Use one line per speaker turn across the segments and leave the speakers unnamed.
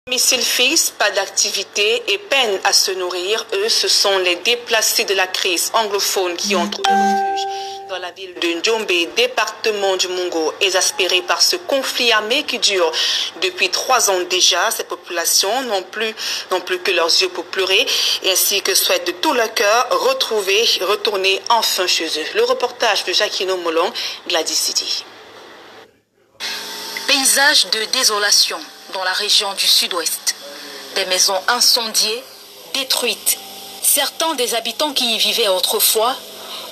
Domicile fixe, pas d'activité et peine à se nourrir, eux, ce sont les déplacés de la crise anglophone qui ont trouvé refuge dans la ville de Njombe, département du Mungo, exaspérés par ce conflit armé qui dure depuis 3 ans déjà. Ces populations n'ont plus que leurs yeux pour pleurer, et ainsi que souhaitent de tout leur cœur retourner enfin chez eux. Le reportage de Jacquino Molong, Gladys City.
Paysage de désolation dans la région du sud-ouest. Des maisons incendiées, détruites. Certains des habitants qui y vivaient autrefois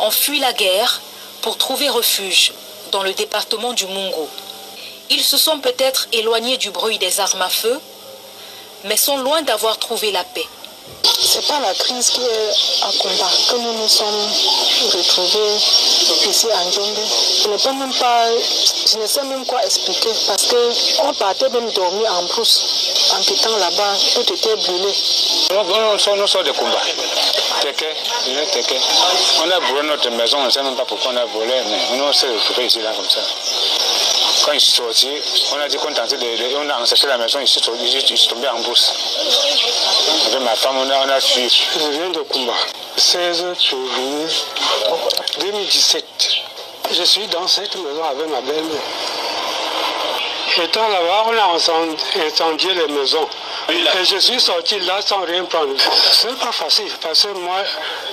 ont fui la guerre pour trouver refuge dans le département du Mungo. Ils se sont peut-être éloignés du bruit des armes à feu, mais sont loin d'avoir trouvé la paix.
C'est pas la crise qui est à combat que nous nous sommes retrouvés ici à Njombe. Je ne sais même quoi expliquer parce qu'on partait même dormir en brousse. En quittant là-bas, tout était brûlé.
Nous sommes de combat. On a brûlé notre maison, on ne sait même pas pourquoi on a brûlé, mais on s'est retrouvés ici là comme ça. Quand je suis sorti, on a dit qu'on tentait on a encerclé la maison, je suis tombé en brousse. Avec ma femme, on a fui.
Je viens de combat. 16 février 2017. Je suis dans cette maison avec ma belle-mère. Étant là-bas, on a incendié les maisons. Et je suis sorti là sans rien prendre. C'est pas facile parce que moi,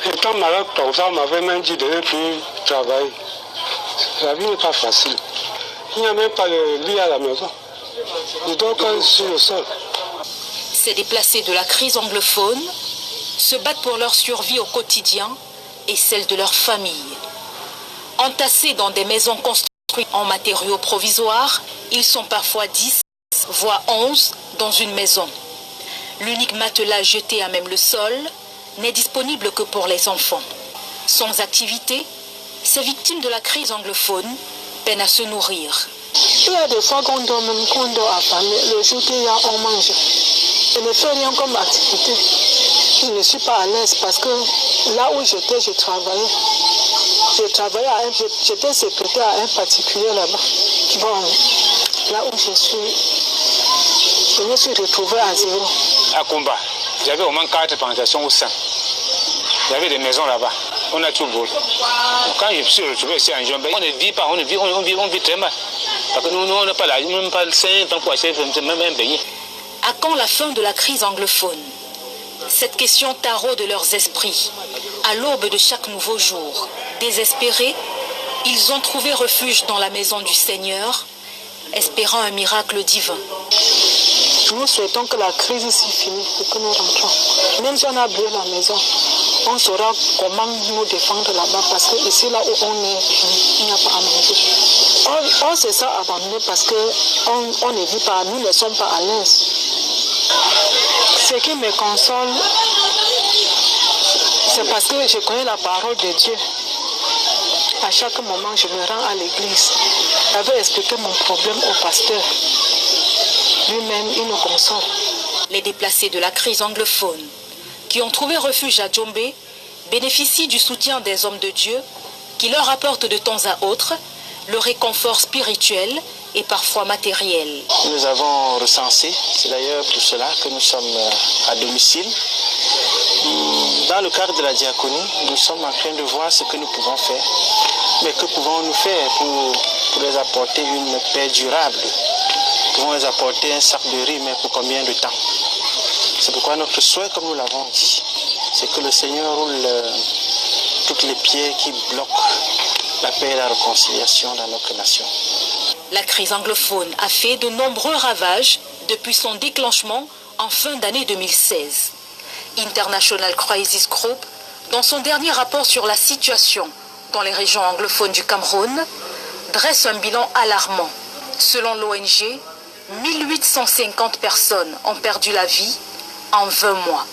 étant malade comme ça, on m'avait même dit de ne plus travailler. La vie n'est pas facile. Il n'y a même pas de lit à la maison. Je dors sur le sol.
Ces déplacés de la crise anglophone se battent pour leur survie au quotidien et celle de leur famille. Entassés dans des maisons construites en matériaux provisoires, ils sont parfois 10, voire 11 dans une maison. L'unique matelas jeté à même le sol n'est disponible que pour les enfants. Sans activité, ces victimes de la crise anglophone peinent à se nourrir.
Il y a des fois qu'on dort affamé. Le jour qu'il y a, on mange. Je ne fais rien comme activité. Je ne suis pas à l'aise parce que là où j'étais, je travaillais. J'étais secrétaire à un particulier là-bas. Bon, là où je me suis retrouvé à zéro.
À combat, j'avais au moins 4 plantations au sein. Il y avait des maisons là-bas. On a tout brûlé. Quand je suis retrouvé ici en Njombe, on ne vit pas, on vit très mal. Parce que nous, on n'a pas la, même pas le sein, tant pour acheter, même un beignet.
À quand la fin de la crise anglophone? Cette question taraude leurs esprits. À l'aube de chaque nouveau jour, désespérés, ils ont trouvé refuge dans la maison du Seigneur, espérant un miracle divin.
Nous souhaitons que la crise s'y finisse et que nous rentrons. Même si on a brûlé la maison, on saura comment nous défendre là-bas parce que ici, là où on est, il n'y a pas à manger. On se sent abandonné parce qu'on ne vit pas, nous ne sommes pas à l'aise. Ce qui me console, c'est parce que je connais la parole de Dieu. À chaque moment, je me rends à l'église. J'avais expliqué mon problème au pasteur. Lui-même, il nous console.
Les déplacés de la crise anglophone qui ont trouvé refuge à Njombe bénéficient du soutien des hommes de Dieu qui leur apportent de temps à autre le réconfort spirituel et parfois matériel.
Nous avons recensé, c'est d'ailleurs pour cela que nous sommes à domicile. Dans le cadre de la diaconie, nous sommes en train de voir ce que nous pouvons faire. Mais que pouvons-nous faire pour les apporter une paix durable? Pouvons les apporter un sac de riz, mais pour combien de temps? C'est pourquoi notre souhait, comme nous l'avons dit, c'est que le Seigneur roule toutes les pierres qui bloquent la paix et la réconciliation dans notre nation.
La crise anglophone a fait de nombreux ravages depuis son déclenchement en fin d'année 2016. International Crisis Group, dans son dernier rapport sur la situation dans les régions anglophones du Cameroun, dresse un bilan alarmant. Selon l'ONG, 1850 personnes ont perdu la vie en 20 mois.